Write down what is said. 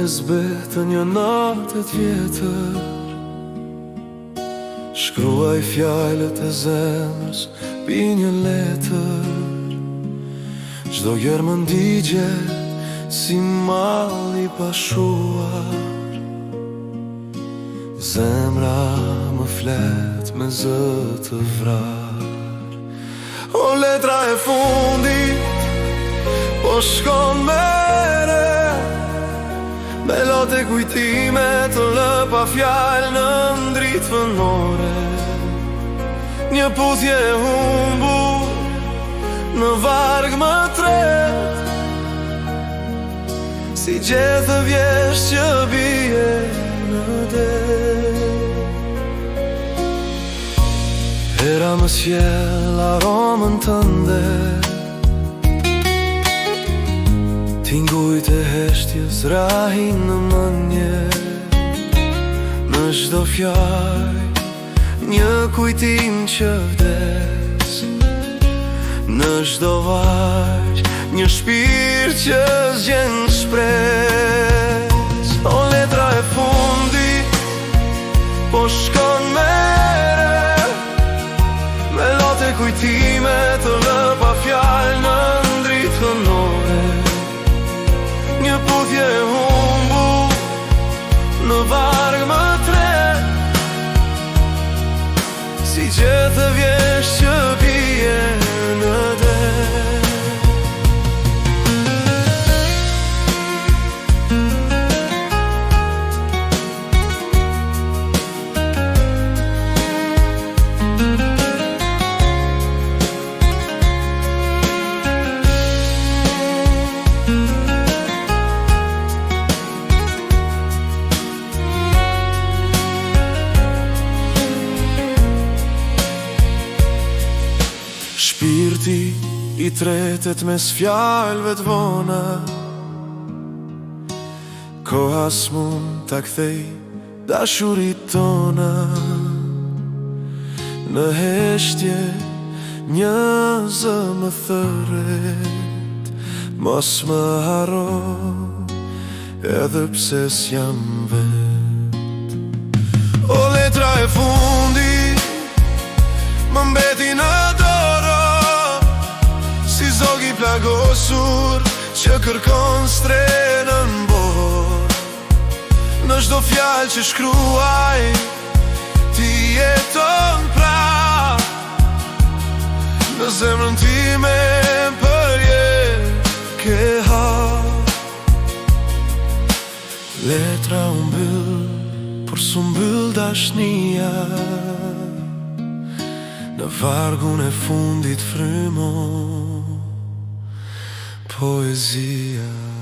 zbetë një natë tjetër, shkruaj fjalët e zemrës pi një letër. Çdo gjerë më ndigje si mall i pashuar, zemra më flet me zë të vrar. O letra e fundit po shkon mere, melote kujtime të lë pa fjalë në ndritë fënore. Një puthje e humbur në varg më tret, si gjethë vjesht që bie në det. Hera më sjell aromën tënde, tingujt e heshtjes rahin në mendje. Në çdo fjalë një kujtim që vdes, në çdo varg një shpirt që zgjen shpresë. O letra e fundit po shkon mere, melote kujtime të lë pa fjalë në ndritë fënore. Një puthje e humbur në varg më tret, si gjethë vjesht që bie në det. Shpirti i tretet mes fjalëve të vona, koha s'mund ta kthej dashurit tona. Në heshtje një zë më thëret, mos më haro edhe pse s'jam vet. O letra e fundit më mbeti në zog i plagosur që kërkon strenën bor. Në çdo fjalë që shkruaj ti jeton prap, në zemrën time përjet ke hap. Letra u mbyll, por s'u mbyll dashnia, në vargun e fundit frymon poezia.